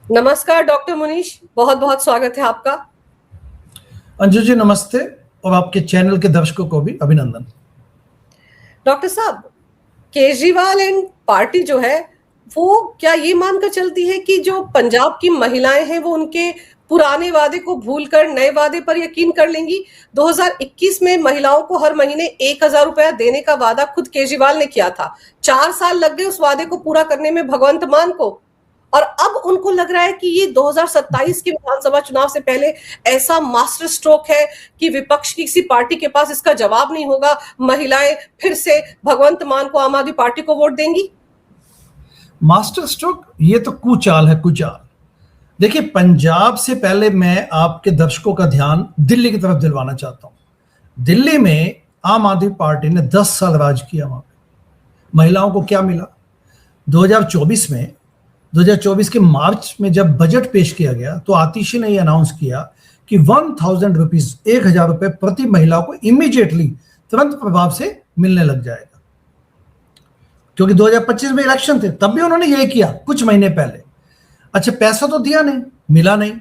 नमस्कार डॉक्टर मुनीश, बहुत बहुत स्वागत है आपका। अंजू जी नमस्ते, और आपके चैनल के दर्शकों को भी अभिनंदन। डॉक्टर साहब, केजरीवाल एंड पार्टी जो है वो क्या ये मानकर चलती है कि जो पंजाब की महिलाएं हैं वो उनके पुराने वादे को भूलकर नए वादे पर यकीन कर लेंगी? 2021 में महिलाओं को हर महीने 1,000 रुपया देने का वादा खुद केजरीवाल ने किया था। 4 साल लग गए उस वादे को पूरा करने में भगवंत मान को, और अब उनको लग रहा है कि ये 2027 के विधानसभा चुनाव से पहले ऐसा मास्टर स्ट्रोक है कि विपक्ष की किसी पार्टी के पास इसका जवाब नहीं होगा, महिलाएं फिर से भगवंत मान को, आम आदमी पार्टी को वोट देंगी। मास्टर स्ट्रोक ये तो कुचाल है, कुचाल। देखिए, पंजाब से पहले मैं आपके दर्शकों का ध्यान दिल्ली की तरफ दिलवाना चाहता हूं। दिल्ली में आम आदमी पार्टी ने 10 साल राज किया। वहां पे महिलाओं को क्या मिला? 2024 के मार्च में जब बजट पेश किया गया तो आतिशी ने यह अनाउंस किया कि 1000 रुपीज, 1000 रुपए प्रति महिला को इमीडिएटली, तुरंत प्रभाव से मिलने लग जाएगा। क्योंकि 2025 में इलेक्शन थे, तब भी उन्होंने यह किया कुछ महीने पहले। अच्छा, पैसा तो दिया नहीं, मिला नहीं,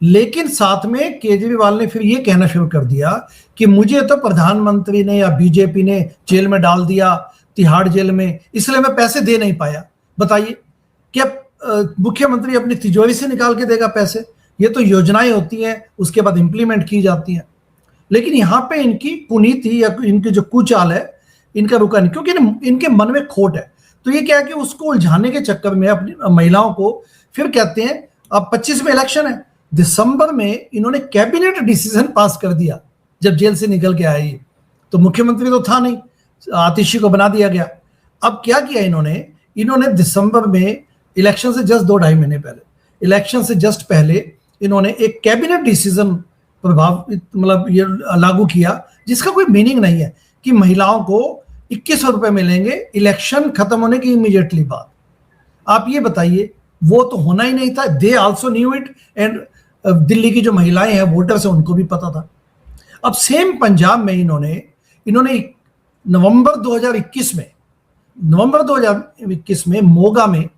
लेकिन साथ में केजरीवाल ने फिर यह कहना शुरू कर दिया कि मुझे तो प्रधानमंत्री ने या बीजेपी ने जेल में डाल दिया, तिहाड़ जेल में, इसलिए मैं पैसे दे नहीं पाया। बताइए, क्या मुख्यमंत्री अपनी तिजोरी से निकाल के देगा पैसे? ये तो योजनाएं होती हैं, उसके बाद इंप्लीमेंट की जाती हैं। लेकिन यहाँ पे इनकी कुनीति या इनकी जो कुचाल है, इनका रुका नहीं, क्योंकि इनके मन में खोट है। तो ये क्या है कि उसको उलझाने के चक्कर में अपनी महिलाओं को फिर कहते हैं, अब 25 में इलेक्शन है, दिसंबर में इन्होंने कैबिनेट डिसीजन पास कर दिया जब जेल से निकल के आए। तो मुख्यमंत्री तो था नहीं, आतिशी को बना दिया गया। अब क्या किया इन्होंने दिसंबर में, इलेक्शन से जस्ट 2-2.5 महीने पहले, इलेक्शन से जस्ट पहले इन्होंने एक कैबिनेट डिसीजन प्रभाव मतलब ये लागू किया, जिसका कोई मीनिंग नहीं है कि महिलाओं को 2100 रुपए मिलेंगे इलेक्शन खत्म होने की इमीडिएटली बाद। आप ये बताइए, वो तो होना ही नहीं था। They also knew it, and Delhi की जो महिलाएं हैं, वोटर्स हैं, उनको भी पता था। अब सेम पंजाब में इन्होंने नवंबर 2021 में मोगा में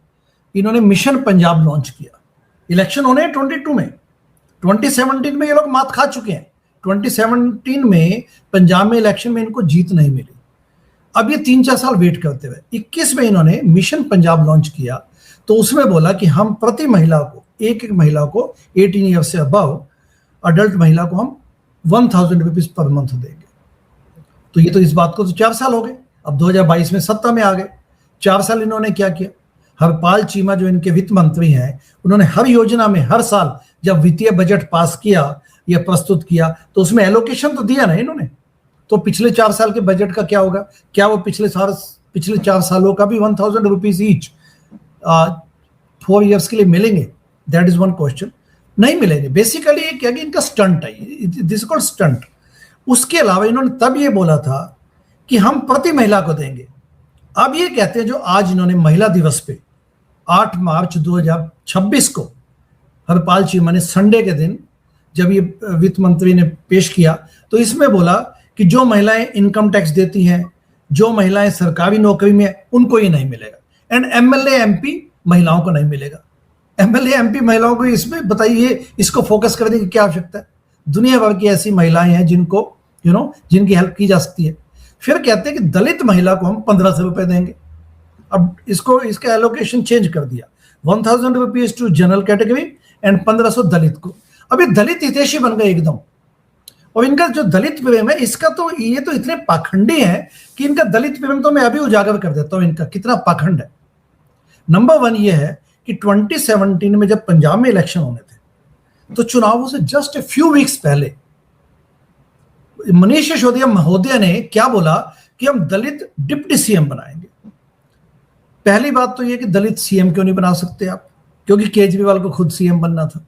इन्होंने मिशन पंजाब लॉन्च किया। इलेक्शन होने 22 में, 2017 में ये लोग मात खा चुके हैं। 2017 में पंजाब में इलेक्शन में इनको जीत नहीं मिली। अब ये 3-4 साल वेट करते हुए 21 में इन्होंने मिशन पंजाब लॉन्च किया। तो उसमें बोला कि हम प्रति महिला को, एक महिला को 18 ईयर से अबव अडल्ट महिला को हम 1000 रुपीज पर मंथ देंगे। तो ये तो इस बात को तो 4 साल हो गए। अब 2022 में सत्ता में आ गए। 4 साल इन्होंने क्या किया? हरपाल चीमा जो इनके वित्त मंत्री हैं, उन्होंने हर योजना में हर साल जब वित्तीय बजट पास किया या प्रस्तुत किया तो उसमें एलोकेशन तो दिया ना इन्होंने। तो पिछले 4 साल के बजट का क्या होगा? क्या वो पिछले 4 सालों का भी 1000 रुपीज ईच 4 इयर्स के लिए मिलेंगे? That is one question. नहीं मिलेंगे। बेसिकली ये क्या कि इनका स्टंट है, दिस कॉल्ड स्टंट। उसके अलावा इन्होंने तब ये बोला था कि हम प्रति महिला को देंगे। अब ये कहते हैं, जो आज इन्होंने महिला दिवस पे 8 मार्च 2026 को हरपाल चीमा ने संडे के दिन जब ये वित्त मंत्री ने पेश किया, तो इसमें बोला कि जो महिलाएं इनकम टैक्स देती हैं, जो महिलाएं सरकारी नौकरी में, उनको ये नहीं मिलेगा। एंड एमएलए एमपी महिलाओं को नहीं मिलेगा। एमएलए एमपी महिलाओं को इसमें बताइए, इसको फोकस करने की क्या आवश्यकता है? दुनिया भर की ऐसी महिलाएं हैं जिनको जिनकी हेल्प की जा सकती है। फिर कहते हैं कि दलित महिला को हम 1500 रुपए देंगे। अब इसका एलोकेशन चेंज कर दिया, 1000 rupees to general category and 1500 दलित को। अब ये दलित हितैषी बन गए एकदम। और इनका जो दलित प्रेम है, इसका तो ये तो इतने पाखंडी है कि इनका दलित प्रेम तो मैं अभी उजागर कर देता हूं, इनका कितना पाखंड है। नंबर 1 ये है कि 2017 में जब पंजाब में इलेक्शन होने थे, तो चुनावों से जस्ट ए फ्यू वीक्स पहले मनीष सिसोदिया महोदय ने क्या बोला कि हम दलित डिप्टी सीएम बनाएंगे। पहली बात तो ये कि दलित सीएम क्यों नहीं बना सकते आप? क्योंकि केजरीवाल को खुद सीएम बनना था,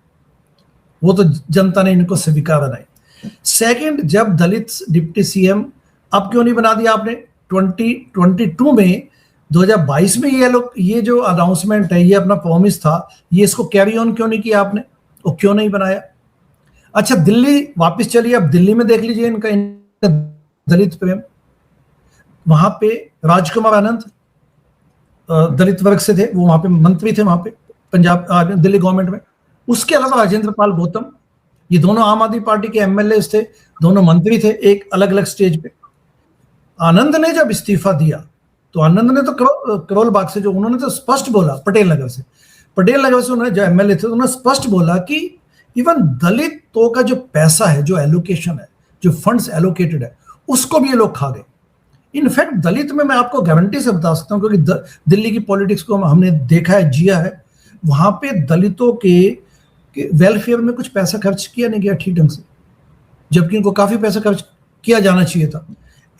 वो तो जनता ने इनको स्वीकारा नहीं। सेकंड, जब दलित डिप्टी सीएम अब क्यों नहीं बना दिया आपने 2022 में? 2022 में ये जो अनाउंसमेंट है, ये अपना प्रॉमिस था, ये इसको कैरी ऑन क्यों नहीं किया आपने? वो क्यों नहीं बनाया? अच्छा, दिल्ली वापस चलिए। अब दिल्ली में देख लीजिए इनका दलित प्रेम। वहां पे राजकुमार आनंद दलित वर्ग से थे, वो वहां पे मंत्री थे वहां पे। पंजाब दिल्ली गवर्नमेंट में। उसके अलावा राजेंद्र पाल गौतम, ये दोनों आम आदमी पार्टी के एमएलए थे, दोनों मंत्री थे एक अलग अलग स्टेज पे। आनंद ने जब इस्तीफा दिया तो आनंद ने तो करोल बाग से, जो उन्होंने तो स्पष्ट बोला, पटेल नगर से उन्होंने जो एमएलए थे उन्होंने स्पष्ट बोला कि इवन दलितों का जो पैसा है, जो एलोकेशन है, जो फंड्स एलोकेटेड है, उसको भी ये लोग खा गए। इनफैक्ट दलित में मैं आपको गारंटी से बता सकता हूं, क्योंकि दिल्ली की पॉलिटिक्स को हमने देखा है, जिया है, वहां पे दलितों के वेलफेयर में कुछ पैसा खर्च किया नहीं गया ठीक ढंग से, जबकि उनको काफी पैसा खर्च किया जाना चाहिए था।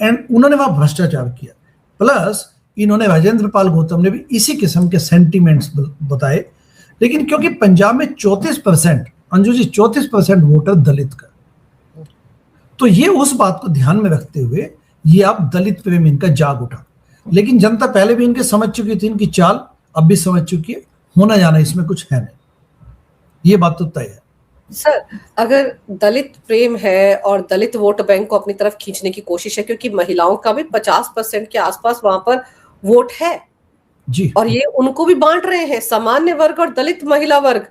एंड उन्होंने वहां भ्रष्टाचार किया। प्लस इन्होंने राजेंद्र पाल गौतम ने भी इसी किस्म के सेंटिमेंट्स बताए। लेकिन क्योंकि पंजाब में 34%, अंजू जी 34% वोटर दलित का, तो ये उस बात को ध्यान में रखते हुए ये आप दलित प्रेम इनका जाग उठा। लेकिन जनता पहले भी इनके समझ चुकी थी, इनकी चाल अब भी समझ चुकी है, होना जाना इसमें कुछ है नहीं, ये बात तो तय है। सर, अगर दलित प्रेम है और दलित वोट बैंक को अपनी तरफ खींचने की कोशिश है, क्योंकि महिलाओं का भी 50% के आसपास वहां पर वोट है जी, और ये उनको भी बांट रहे हैं, सामान्य वर्ग और दलित महिला वर्ग,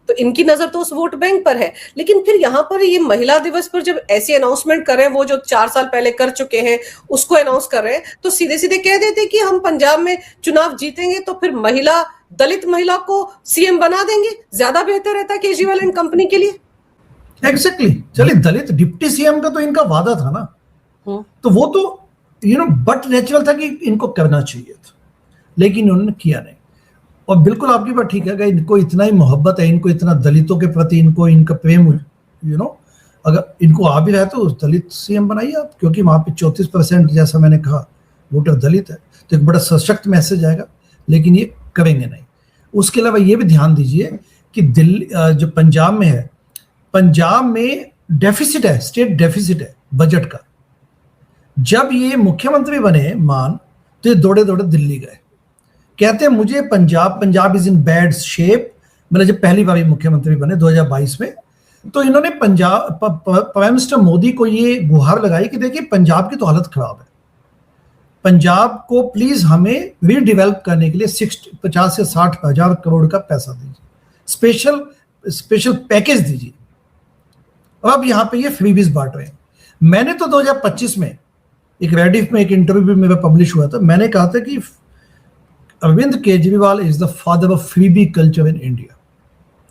तो इनकी नजर तो उस वोट बैंक पर है। लेकिन फिर यहाँ पर ये महिला दिवस पर जब ऐसी अनाउंसमेंट कर रहे हैं, वो जो 4 साल पहले कर चुके हैं उसको अनाउंस कर रहे हैं, तो सीधे सीधे कह देते कि हम पंजाब में चुनाव जीतेंगे तो फिर दलित महिला को सीएम बना देंगे, ज्यादा बेहतर रहता है केजरीवाल एंड कंपनी के लिए। एग्जैक्टली। चलिए, दलित डिप्टी सीएम का तो इनका वादा था ना, तो वो तो बट नेचुरल था कि इनको करना चाहिए था, लेकिन उन्होंने किया नहीं। और बिल्कुल आपकी बात ठीक है, अगर इनको इतना ही मोहब्बत है, इनको इतना दलितों के प्रति इनका प्रेम, अगर इनको आ भी रहा है तो दलित सीएम बनाइए आप, क्योंकि वहां पे 34% जैसा मैंने कहा वोटर दलित है, तो एक बड़ा सशक्त मैसेज आएगा। लेकिन ये करेंगे नहीं। उसके अलावा ये भी ध्यान दीजिए कि दिल्ली जो पंजाब में है, पंजाब में डेफिसिट है, स्टेट डेफिसिट है बजट का। जब ये मुख्यमंत्री बने मान, तो ये दौड़े दौड़े दिल्ली गए, कहते हैं मुझे Punjab is in bad shape. मतलब जब पहली बार मुख्यमंत्री बने 2022 में, तो इन्होंने प्राइम मिनिस्टर मोदी को ये गुहार लगाई कि देखिए पंजाब की तो हालत खराब है, पंजाब को प्लीज हमें रीडेवलप करने के लिए 50 से 60 हजार करोड़ का पैसा दीजिए, स्पेशल पैकेज दीजिए। और अब यहाँ पे ये फ्रीबीज बांट रहे हैं। मैंने तो 2025 में एक रेडिफ में एक इंटरव्यू मेरा पब्लिश हुआ था, मैंने कहा था कि Arvind Kejriwal is the father of freebie culture in India.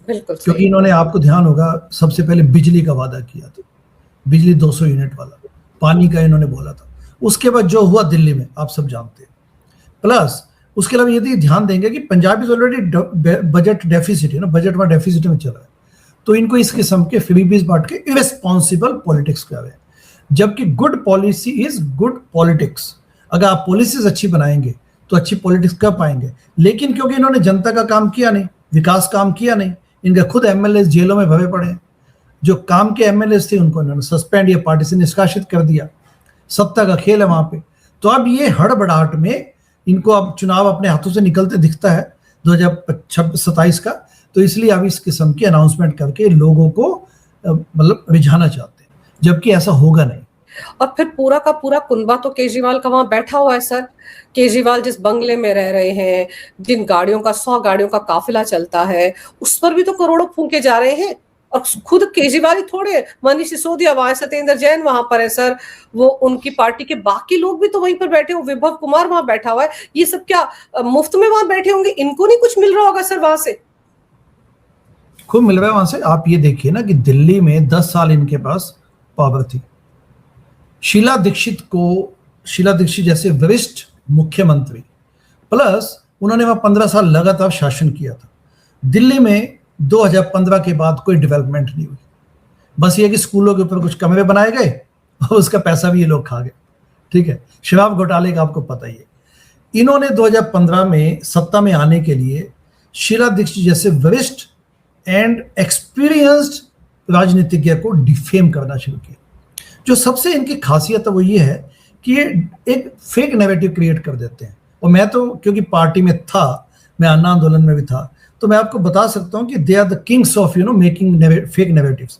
बिल्कुल, क्योंकि इन्होंने, आपको ध्यान होगा, सबसे पहले बिजली का वादा किया था, बिजली 200 यूनिट वाला, पानी का इन्होंने बोला था। उसके बाद जो हुआ दिल्ली में आप सब जानते हैं। प्लस उसके अलावा यदि ध्यान देंगे कि Punjab is already budget deficit है ना, बजट में डेफिसिट में चल रहा है, तो इनको इस किस्म के फ्रीबीज बांट के इरेस्पॉन्सिबल पॉलिटिक्स कर रहे हैं। जबकि good policy is good politics. अगर आप पॉलिसीज अच्छी बनाएंगे तो अच्छी पॉलिटिक्स कर पाएंगे। लेकिन क्योंकि इन्होंने जनता का काम किया नहीं, विकास काम किया नहीं, इनके खुद एमएलए जेलों में भरे पड़े हैं। जो काम के एमएलए थे उनको इन्होंने सस्पेंड या पार्टी से निष्कासित कर दिया। सत्ता का खेल है वहां पे। तो अब ये हड़बड़ाहट में इनको अब चुनाव अपने हाथों से निकलते दिखता है 2027 का, तो इसलिए अब इस किस्म की अनाउंसमेंट करके लोगों को मतलब रिझाना चाहते हैं, जबकि ऐसा होगा नहीं। और फिर पूरा का पूरा कुनबा तो केजरीवाल का वहां बैठा हुआ है सर। केजरीवाल जिस बंगले में रह रहे हैं, जिन गाड़ियों का 100 गाड़ियों का काफिला चलता है, उस पर भी तो करोड़ों फूंके जा रहे हैं। और खुद केजरीवाल ही थोड़े, मनीष सिसोदिया वहां, सत्येंद्र जैन वहां पर है सर, वो उनकी पार्टी के बाकी लोग भी तो वहीं पर बैठे हो, विभव कुमार वहां बैठा हुआ है। ये सब क्या मुफ्त में वहां बैठे होंगे? इनको नहीं कुछ मिल रहा होगा सर वहां से? खूब मिल रहा है वहां से। आप ये देखिए ना कि दिल्ली में 10 साल इनके पास पावर थी। शीला दीक्षित जैसे वरिष्ठ मुख्यमंत्री, प्लस उन्होंने वहां 15 साल लगातार शासन किया था। दिल्ली में 2015 के बाद कोई डेवलपमेंट नहीं हुई। बस ये कि स्कूलों के ऊपर कुछ कमरे बनाए गए और उसका पैसा भी ये लोग खा गए। ठीक है, शराब घोटाले का आपको पता ही है। इन्होंने 2015 में सत्ता में आने के लिए शीला दीक्षित जैसे वरिष्ठ एंड एक्सपीरियंस्ड राजनीतिज्ञ को डिफेम करना शुरू किया। जो सबसे इनकी खासियत है वो ये है कि ये एक फेक नैरेटिव क्रिएट कर देते हैं। और मैं तो क्योंकि पार्टी में था, मैं अन्ना आंदोलन में भी था, तो मैं आपको बता सकता हूं कि they are the kings of making fake narratives.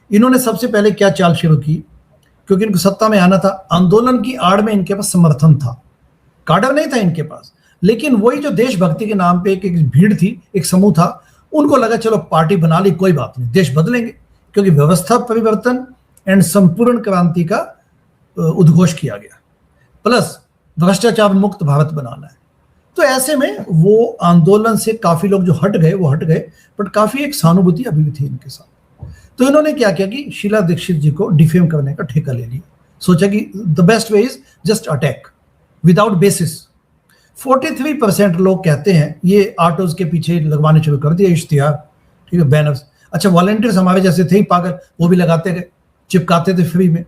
इन्होंने सबसे पहले क्या चाल शुरू की, क्योंकि इनको सत्ता में आना था, आंदोलन की आड़ में इनके पास समर्थन था, काडर नहीं था इनके पास। लेकिन वही जो देशभक्ति के नाम पे एक भीड़ थी, एक समूह था, उनको लगा चलो पार्टी बना ली, कोई बात नहीं, देश बदलेंगे, क्योंकि व्यवस्था परिवर्तन एंड संपूर्ण क्रांति का उद्घोष किया गया, प्लस भ्रष्टाचार मुक्त भारत बनाना है। तो ऐसे में वो आंदोलन से काफी लोग जो हट गए वो हट गए, बट काफी एक सहानुभूति अभी भी थी इनके साथ। तो इन्होंने क्या किया कि शीला दीक्षित जी को डिफेम करने का ठेका ले लिया। सोचा कि the best way is just attack without basis. 43% लोग कहते हैं ये ऑटोज के पीछे लगवाने शुरू कर दिया इश्तिहार, ठीक है, बैनर्स। अच्छा, वॉलंटियर्स हमारे जैसे थे ही पागल, वो भी लगाते गए, चिपकाते थे फ्री में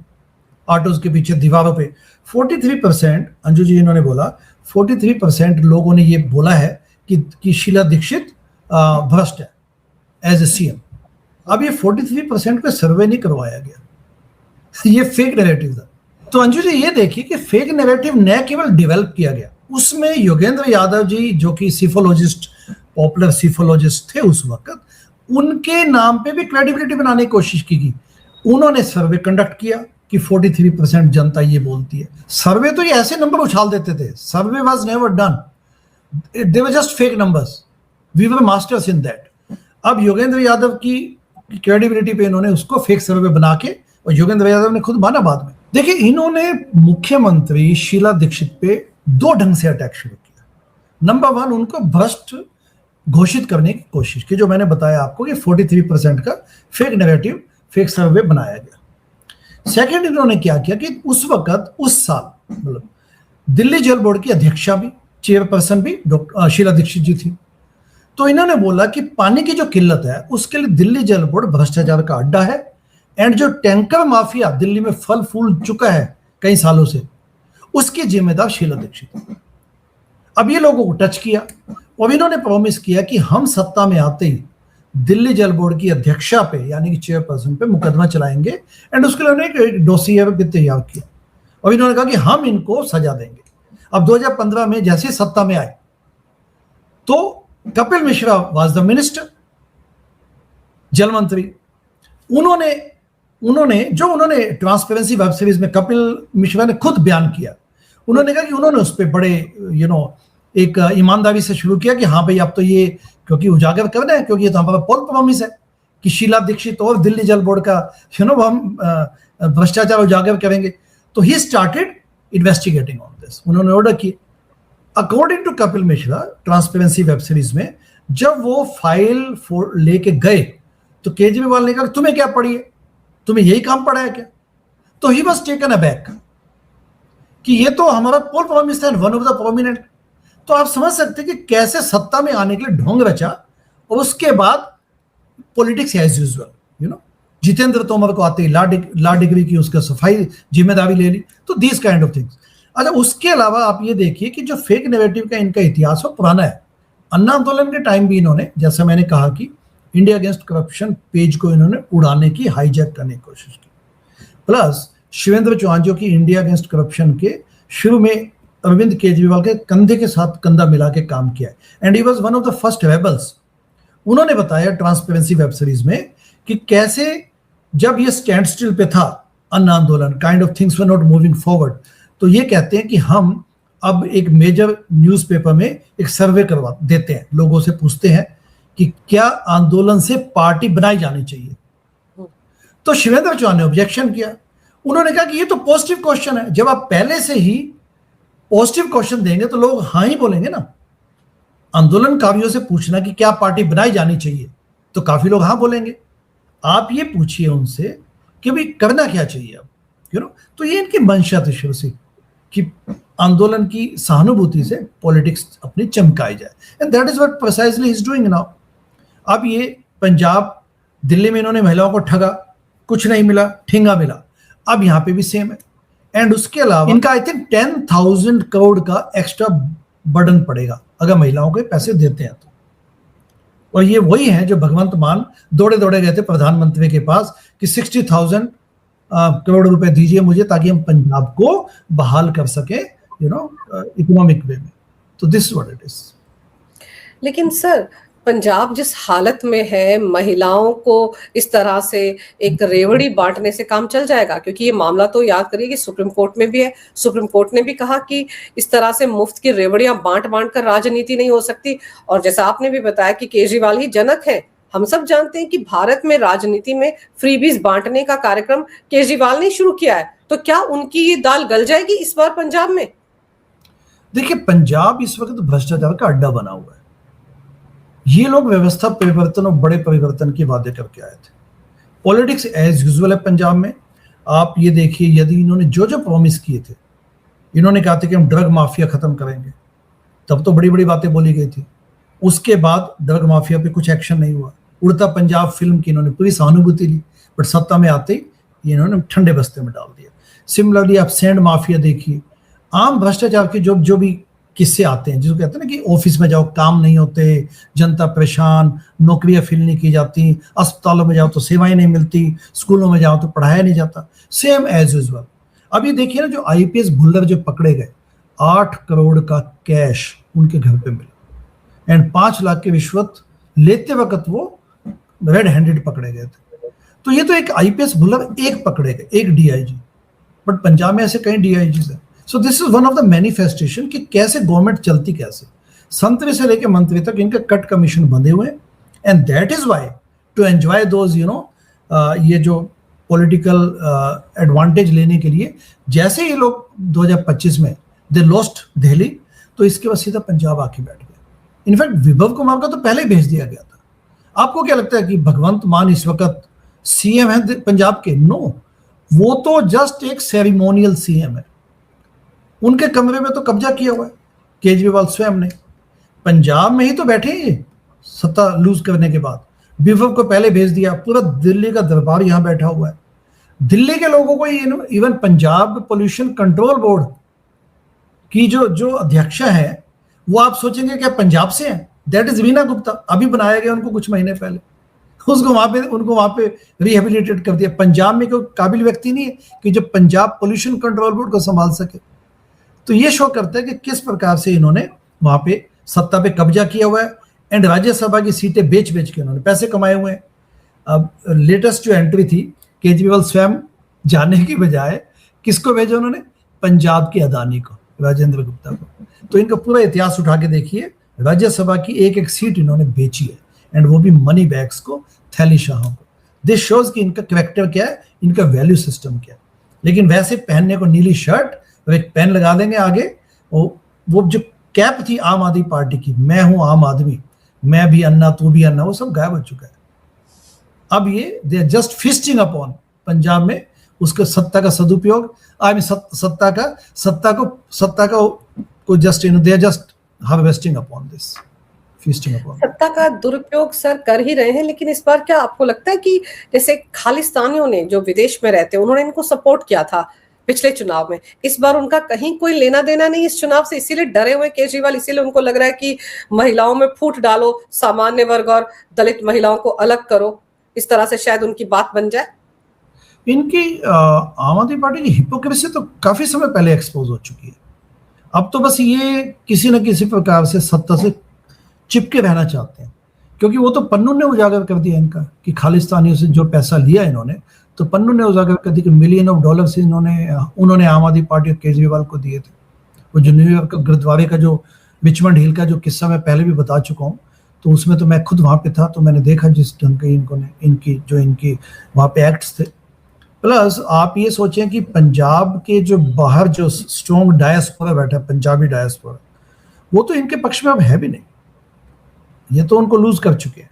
ऑटोज के पीछे दीवारों पे। 43% अंजू जी इन्होंने बोला 43% लोगों ने ये बोला है कि शीला दीक्षित भ्रष्ट है एज ए सीएम। अब ये 43% पे सर्वे नहीं करवाया गया, ये फेक नैरेटिव था। तो अंजू जी ये देखिए कि फेक नैरेटिव न केवल डेवलप किया गया, उसमें योगेंद्र यादव जी जो कि सिफोलॉजिस्ट, पॉपुलर सिफोलॉजिस्ट थे उस वक्त, उनके नाम पे भी क्रेडिबिलिटी बनाने की कोशिश की गई। उन्होंने सर्वे कंडक्ट किया कि 43% जनता ये बोलती है। सर्वे तो ये ऐसे नंबर उछाल देते थे, survey was never done, they were just fake numbers, we were masters in that. अब योगेंद्र यादव की क्रेडिबिलिटी पे इन्होंने उसको फेक सर्वे बना के, और योगेंद्र यादव ने खुद माना बाद में। देखिए, इन्होंने मुख्यमंत्री शीला दीक्षित पे दो ढंग से अटैक शुरू किया। नंबर 1, उनको भ्रष्ट घोषित करने की कोशिश की, जो मैंने बताया आपको कि 43% का फेक नैरेटिव, फेक सर्वे बनाया गया। सेकंड, इन्होंने क्या किया कि उस वक्त, उस साल, मतलब दिल्ली जल बोर्ड की अध्यक्षा भी, चेयरपर्सन भी शीला दीक्षित जी थी। तो इन्होंने बोला कि पानी की जो किल्लत है उसके लिए दिल्ली जल बोर्ड भ्रष्टाचार का अड्डा है, एंड जो टैंकर माफिया दिल्ली में फल फूल चुका है कई सालों से, उसकी जिम्मेदार शीला दीक्षित। अब ये लोगों को टच किया, और इन्होंने प्रॉमिस किया कि हम सत्ता में आते ही दिल्ली जल बोर्ड की अध्यक्षा पे, यानी कि चेयरपर्सन पे मुकदमा चलाएंगे, एंड उसके लिए उन्होंने एक डोसियर भी तैयार किया, और इन्होंने कहा कि हम इनको सजा देंगे। अब 2015 में जैसे सत्ता में आए तो Kapil Mishra was the minister, जल मंत्री। उन्होंने ट्रांसपेरेंसी वेब सीरीज में कपिल मिश्रा ने खुद बयान किया, उन्होंने कहा कि उन्होंने उस पर बड़े एक ईमानदारी से शुरू किया कि हाँ भाई, अब तो ये क्योंकि उजागर करना है, क्योंकि ये तो हमारा पोल प्रॉमिस है कि शीला दीक्षित और दिल्ली जल बोर्ड का हम भ्रष्टाचार उजागर करेंगे। तो he started investigating on this. उन्होंने ऑर्डर की। According to Kapil Mishra, transparency web series में जब वो फाइल लेके गए तो केजरीवाल ने कहा तुम्हें क्या पड़ी है, तुम्हें यही काम पड़ा है क्या? तो ही वाज टेकन अबैक कि ये तो हमारा पोल प्रॉमिस था, वन ऑफ द प्रोमिनेंट। तो आप समझ सकते हैं कि कैसे सत्ता में आने के लिए ढोंग रचा, और उसके बाद politics as usual, Jitendra Tomar को आते ही लॉ डिग्री की उसका सफाई जिम्मेदारी ले ली। तो दिस काइंड ऑफ थिंग्स। अच्छा, उसके अलावा आप ये देखिए कि जो फेक नैरेटिव का इनका इतिहास हो पुराना है। अन्ना आंदोलन के टाइम भी इन्होंने, जैसा मैंने कहा कि इंडिया अगेंस्ट करप्शन पेज को इन्होंने उड़ाने की, हाईजैक करने की कोशिश की। प्लस शिवेंद्र चौहान जो कि इंडिया अगेंस्ट करप्शन के शुरू में अरविंद केजरीवाल के कंधे के साथ कंधा मिला के काम किया है, and he was one of the first rebels. उन्होंने बताया ट्रांसपेरेंसी वेब सीरीज में कि कैसे जब ये स्टैंड स्टिल पे था अन्ना आंदोलन, kind of things were not moving forward, तो ये कहते हैं कि हम अब एक मेजर न्यूज़पेपर में एक सर्वे करवा देते हैं, लोगों से पूछते हैं कि क्या आंदोलन से पार्टी बनाई जानी चाहिए। तो शिवेंद्र चौहान ने ऑब्जेक्शन किया। उन्होंने कहा कि ये तो पॉजिटिव क्वेश्चन है, जब आप पहले से ही पॉजिटिव क्वेश्चन देंगे तो लोग हाँ ही बोलेंगे ना। आंदोलनकारियों से पूछना कि क्या पार्टी बनाई जानी चाहिए, तो काफी लोग हाँ बोलेंगे। आप ये पूछिए उनसे कि भाई करना क्या चाहिए अब, तो ये इनकी मंशा थी शुरू से कि आंदोलन की सहानुभूति से पॉलिटिक्स अपनी चमकाई जाए, and that is what precisely he is doing now. अब ये पंजाब, दिल्ली में इन्होंने महिलाओं को ठगा, कुछ नहीं मिला, ठेंगा मिला। अब यहाँ पे भी सेम है। एंड उसके अलावा इनका आई थिंक 10,000 करोड़ का एक्स्ट्रा बर्डन पड़ेगा अगर महिलाओं को पैसे देते हैं तो। और ये वही है जो भगवंत मान दौड़े दौड़े गए थे प्रधानमंत्री के पास कि 60,000 करोड़ रुपए दीजिए मुझे ताकि हम पंजाब को बहाल कर सके इकोनॉमिक वे में। तो दिस व्हाट इट इज। लेकिन सर, पंजाब जिस हालत में है, महिलाओं को इस तरह से एक रेवड़ी बाँटने से काम चल जाएगा? क्योंकि ये मामला तो याद करिए कि सुप्रीम कोर्ट में भी है। सुप्रीम कोर्ट ने भी कहा कि इस तरह से मुफ्त की रेवड़ियाँ बाँट-बाँट कर राजनीति नहीं हो सकती, और जैसा आपने भी बताया कि केजरीवाल ही जनक हैं। हम सब जानते हैं कि भारत में राजनीति में फ्रीबीज़ बाँटने का कार्यक्रम केजरीवाल ने शुरू किया है। तो क्या उनकी ये दाल गल जाएगी इस बार पंजाब में? देखिए, पंजाब इस वक्त भ्रष्टाचार का अड्डा बना हुआ है। ये लोग व्यवस्था परिवर्तन और बड़े परिवर्तन के वादे करके आए थे। पॉलिटिक्स एज यूजुअल है पंजाब में। आप ये देखिए, यदि इन्होंने जो जो प्रॉमिस किए थे, इन्होंने कहा था कि हम ड्रग माफिया खत्म करेंगे, तब तो बड़ी बड़ी बातें बोली गई थी। उसके बाद ड्रग माफिया पे कुछ एक्शन नहीं हुआ। उड़ता पंजाब फिल्म की इन्होंने पूरी सहानुभूति ली, बट सत्ता में आते ही इन्होंने ठंडे बस्ते में डाल दिया। सिमिलरली आप सैंड माफिया देखिए, आम भ्रष्टाचार के जो जो भी किस्से आते हैं, जिसको कहते हैं ना कि ऑफिस में जाओ काम नहीं होते, जनता परेशान, नौकरियां फिल नहीं की जाती, अस्पतालों में जाओ तो सेवाएं नहीं मिलती, स्कूलों में जाओ तो पढ़ाया नहीं जाता, सेम एज यूजुअल। अब ये देखिए ना, जो आईपीएस भुल्लर जो पकड़े गए, 8 करोड़ का कैश उनके घर पे मिला, एंड 5 लाख के रिश्वत लेते वक्त वो रेड हैंडेड पकड़े गए थे। तो ये तो एक आईपीएस भुल्लर एक पकड़े गए, एक डीआईजी, बट पंजाब में ऐसे कई डीआईजी हैं। So this is one of the manifestation कि कैसे गवर्नमेंट चलती, कैसे संतरी से लेकर मंत्री तक इनके कट कमीशन बंधे हुए हैं, and that is why to enjoy those ये जो पॉलिटिकल एडवांटेज लेने के लिए, जैसे ये लोग 2025 में दे लॉस्ट दिल्ली, तो इसके बाद सीधा पंजाब आके बैठ गए। इनफैक्ट विभव कुमार का तो पहले ही भेज दिया गया था। आपको क्या लगता है कि भगवंत मान इस वक्त सीएम है पंजाब के? नो, वो तो जस्ट एक सेरेमोनियल सीएम है। उनके कमरे में तो कब्जा किया हुआ है केजरीवाल स्वयं ने। पंजाब में ही तो बैठे हैं सत्ता लूज करने के बाद। विभव को पहले भेज दिया, पूरा दिल्ली का दरबार यहां बैठा हुआ है। दिल्ली के लोगों को even Punjab pollution control board की जो अध्यक्षा है, वो आप सोचेंगे क्या पंजाब से है? That is Reena Gupta. अभी बनाया गया उनको कुछ महीने पहले। उनको वहां पे रिहेबिलिटेट कर दिया। पंजाब में कोई काबिल व्यक्ति नहीं है कि जो पंजाब पोल्यूशन कंट्रोल बोर्ड को संभाल सके। तो ये शो करता है कि किस प्रकार से इन्होंने वहां पे सत्ता पे कब्जा किया हुआ है, एंड राज्यसभा की सीटें बेच बेच के इन्होंने पैसे कमाए हुए हैं। अब लेटेस्ट जो एंट्री थी, केजरीवाल स्वयं जाने की बजाय किसको भेजा उन्होंने? पंजाब के अदानी को, राजेंद्र गुप्ता को। तो इनका पूरा इतिहास उठा के देखिए, राज्यसभा की एक एक सीट इन्होंने बेची है, एंड वो भी मनी बैग्स को, थैली शाहों को। दिस शोज कि इनका कैरेक्टर क्या है, इनका वैल्यू सिस्टम क्या है। लेकिन वैसे पहनने को नीली शर्ट और एक पेन लगा देंगे आगे, वो जो कैप थी आम आदमी पार्टी की, मैं हूं आम आदमी, मैं भी अन्ना तू भी अन्ना, वो सब गायब हो चुका है। अब ये they are just feasting upon Punjab में उसके सत्ता का सदुपयोग, सत्ता को just they are just harvesting upon this, feasting upon. सत्ता का दुरुपयोग सर कर ही रहे हैं, लेकिन इस बार क्या आपको लगता है कि जैसे खालिस्तानियों ने जो विदेश में रहते हैं, उन्होंने इनको सपोर्ट किया था पिछले चुनाव में, इस बार उनका कहीं कोई लेना देना नहीं इस चुनाव से, इसीलिए डरे हुए केजरीवाल, इसीलिए उनको लग रहा है कि महिलाओं में फूट डालो, सामान्य वर्ग और दलित महिलाओं को अलग करो, इस तरह से शायद उनकी बात बन जाए? इनकी आम आदमी पार्टी की हिपोक्रेसी तो काफी समय पहले एक्सपोज हो चुकी है। अब तो बस ये किसी न किसी प्रकार से सत्ता से चिपके रहना चाहते हैं, क्योंकि वो तो पन्नू ने उजागर कर दिया इनका कि खालिस्तानियों से जो पैसा लिया इन्होंने, तो पन्नू ने उजागर कर दिया कि $मिलियन ऑफ डॉलर्स उन्होंने आम आदमी पार्टी और केजरीवाल को दिए थे। वो जो न्यूयॉर्क गुरुद्वारे का जो रिचमंड हिल का जो किस्सा मैं पहले भी बता चुका हूँ, तो उसमें तो मैं खुद वहाँ पे था, तो मैंने देखा जिस ढंग के इनकी वहाँ पे एक्ट्स थे। प्लस आप ये सोचें कि पंजाब के जो बाहर जो स्ट्रॉन्ग डायस्पोरा बैठा है, पंजाबी डायस्पोरा, वो तो इनके पक्ष में अब है भी नहीं। ये तो उनको लूज कर चुके हैं,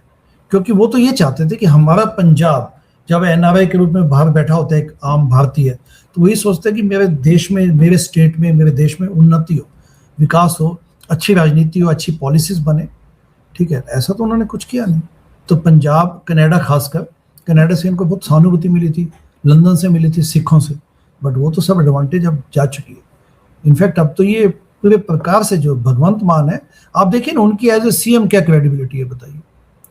क्योंकि वो तो ये चाहते थे कि हमारा पंजाब जब एनआरआई के रूप में बाहर बैठा होता है एक आम भारतीय, तो वही सोचते हैं कि मेरे देश में, मेरे स्टेट में, मेरे देश में उन्नति हो, विकास हो, अच्छी राजनीति हो, अच्छी पॉलिसीज बने। ठीक है, ऐसा तो उन्होंने कुछ किया नहीं। तो पंजाब, कनाडा, खासकर कनाडा से इनको बहुत सहानुभूति मिली थी, लंदन से मिली थी, सिखों से, बट वो तो सब एडवांटेज अब जा चुकी है। इनफैक्ट अब तो ये पूरे प्रकार से जो भगवंत मान है, आप देखिए ना उनकी एज ए सीएम क्या क्रेडिबिलिटी है, बताइए।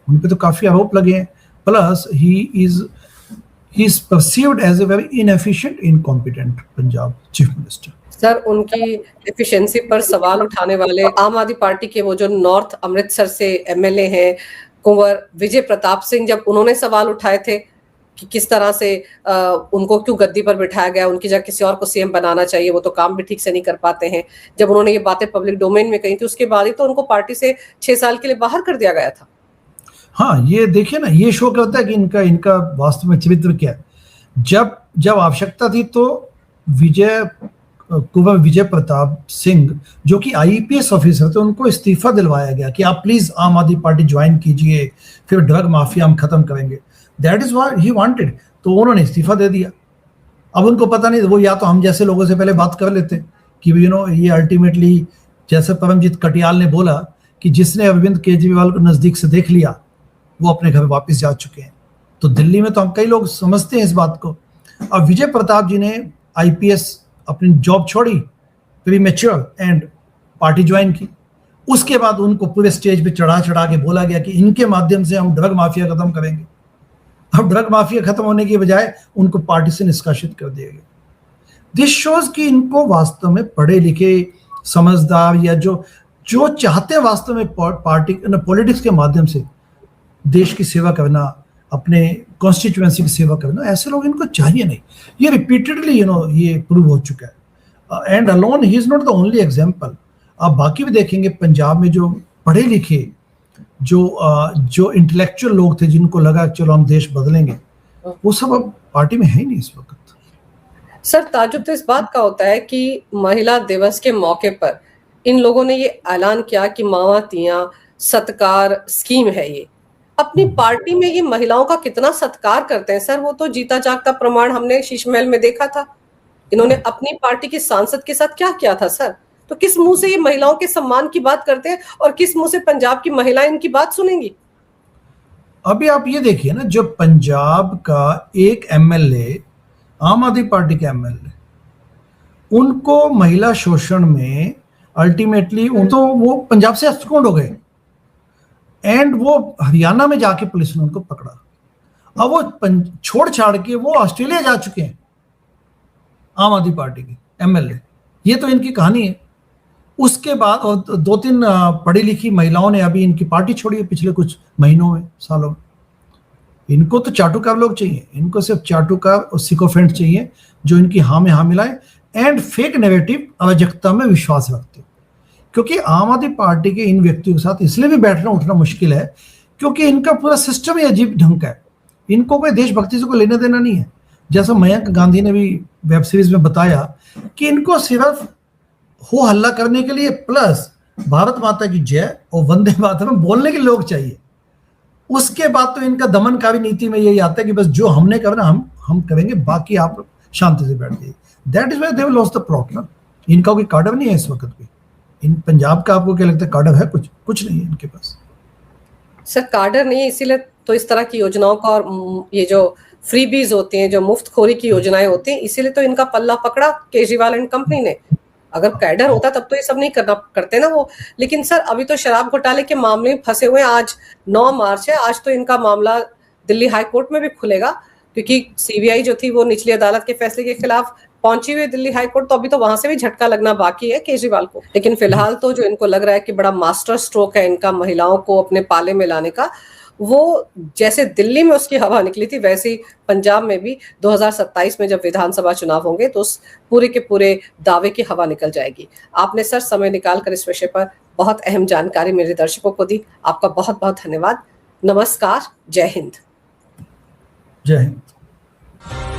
उन पे तो काफी आरोप लगे हैं। Plus he is perceived as a very inefficient, incompetent Punjab chief minister. Sir, उनकी एफिशिएंसी पर सवाल उठाने वाले आम आदमी पार्टी के वो जो नॉर्थ अमृतसर से एमएलए हैं, कुंवर विजय प्रताप सिंह, जब उन्होंने सवाल उठाए थे कि किस तरह से उनको क्यों गद्दी पर बिठाया गया, उनकी जगह किसी और को सीएम बनाना चाहिए, वो तो काम भी ठीक से नहीं कर पाते हैं। जब उन्होंने ये बातें पब्लिक डोमेन में कही थी, उसके बाद ही तो उनको पार्टी से 6 साल के लिए बाहर कर दिया गया था। हाँ, ये देखिए ना, ये शो करता है कि इनका वास्तव में चरित्र क्या है। जब आवश्यकता थी तो कुंवर विजय प्रताप सिंह, जो कि आईपीएस ऑफिसर थे, उनको इस्तीफा दिलवाया गया कि आप प्लीज आम आदमी पार्टी ज्वाइन कीजिए, फिर ड्रग माफिया हम खत्म करेंगे। That is what he wanted. तो उन्होंने इस्तीफा दे दिया। अब उनको पता नहीं, वो या तो हम जैसे लोगों से पहले बात कर लेते कि ये अल्टीमेटली, जैसे परमजीत कटियाल ने बोला कि जिसने अरविंद केजरीवाल को नजदीक से देख लिया वो अपने घर वापस जा चुके हैं। तो दिल्ली में तो हम कई लोग समझते हैं इस बात को। अब विजय प्रताप जी ने आईपीएस अपनी जॉब छोड़ी, प्रीमेच्योर, एंड पार्टी ज्वाइन की। उसके बाद उनको पूरे स्टेज पे चढ़ा के बोला गया कि इनके माध्यम से हम ड्रग माफिया खत्म करेंगे। अब ड्रग माफिया खत्म होने की बजाय उनको पार्टी से निष्कासित कर दिया गया। दिस शोज कि इनको वास्तव में पढ़े लिखे, समझदार, या जो चाहते हैं वास्तव में पार्टी पॉलिटिक्स के माध्यम से देश की सेवा करना, अपने कॉन्स्टिट्यूएंसी की सेवा करना, ऐसे लोग इनको चाहिए नहीं। ये रिपीटेडली ये प्रूव हो चुका है। And alone he is not the only example. आप बाकी भी देखेंगे, पंजाब में जो पढ़े लिखे, जो इंटेलेक्चुअल लोग थे, जिनको लगा चलो हम देश बदलेंगे, वो सब अब पार्टी में है ही नहीं इस वक्त। सर, ताजुब तो इस बात का होता है कि महिला दिवस के मौके पर इन लोगों ने ये ऐलान किया कि मावा तिया सत्कार स्कीम है। ये अपनी पार्टी में ये महिलाओं का कितना सत्कार करते हैं सर, वो तो जीता जागता प्रमाण हमने शीश महल में देखा था। इन्होंने अपनी पार्टी के सांसद के साथ क्या किया था सर? तो किस मुंह से ये महिलाओं के सम्मान की बात करते हैं और किस मुंह से पंजाब की महिलाएं इनकी बात सुनेंगी? अभी आप ये देखिए ना, जो पंजाब का एक एमएलए, आम आदमी पार्टी के एमएलए, उनको महिला शोषण में अल्टीमेटली वो पंजाब से एक्सकोंड हो गए, एंड वो हरियाणा में जाके पुलिस ने उनको पकड़ा। अब वो छोड़ छाड़ के वो ऑस्ट्रेलिया जा चुके हैं, आम आदमी पार्टी के एमएलए। ये तो इनकी कहानी है। उसके बाद और 2-3 पढ़ी लिखी महिलाओं ने अभी इनकी पार्टी छोड़ी है पिछले कुछ महीनों में, सालों में। इनको तो चाटुकार लोग चाहिए, इनको सिर्फ चाटुकार और सिकोफेंट चाहिए, जो इनकी हाँ में हाँ मिलाए एंड फेक नेगेटिव अराजकता में विश्वास रखते। क्योंकि आम आदमी पार्टी के इन व्यक्तियों के साथ इसलिए भी बैठना उठना मुश्किल है क्योंकि इनका पूरा सिस्टम ही अजीब ढंग का है। इनको कोई देशभक्ति से कोई लेना देना नहीं है। जैसा मयंक गांधी ने भी वेब सीरीज में बताया कि इनको सिर्फ हो हल्ला करने के लिए प्लस भारत माता की जय और वंदे मातरम बोलने के लोग चाहिए। उसके बाद तो इनका दमनकारी नीति में यही आता है कि बस जो हमने करना हम करेंगे, बाकी आप शांति से बैठ जाइए। That is why they have lost the plot ना। इनका कोई कार्डर नहीं है इस वक्त भी। इन पंजाब का आपको क्या लगता है कार्डर है? कुछ नहीं है इनके पास। सर, कार्डर नहीं है, इसीलिए तो इस तरह की योजनाओं का और ये जो फ्रीबीज होती हैं, जो मुफ्तखोरी की योजनाएं होती हैं, इसीलिए तो इनका पल्ला पकड़ा केजरीवाल एंड कंपनी ने। अगर कैडर होता तब तो ये सब नहीं करते ना वो। लेकिन सर, अभी तो शराब घोटाले के मामले में फंसे हुए हैं। आज 9 मार्च है, आज तो इनका मामला दिल्ली हाई कोर्ट में भी खुलेगा, क्योंकि सीबीआई जो थी वो निचली अदालत के फैसले के खिलाफ पहुंची हुई दिल्ली हाई कोर्ट। तो अभी तो वहां से भी झटका लगना बाकी है केजरीवाल को। लेकिन फिलहाल तो जो इनको लग रहा है कि बड़ा मास्टर स्ट्रोक है इनका महिलाओं को अपने पाले में लाने का, वो जैसे दिल्ली में उसकी हवा निकली थी, वैसे ही पंजाब में भी 2027 में जब विधानसभा चुनाव होंगे तो उस पूरे के पूरे दावे की हवा निकल जाएगी। आपने सर समय निकालकर इस विषय पर बहुत अहम जानकारी मेरे दर्शकों को दी। आपका बहुत बहुत धन्यवाद। नमस्कार। जय हिंद। जय हिंद।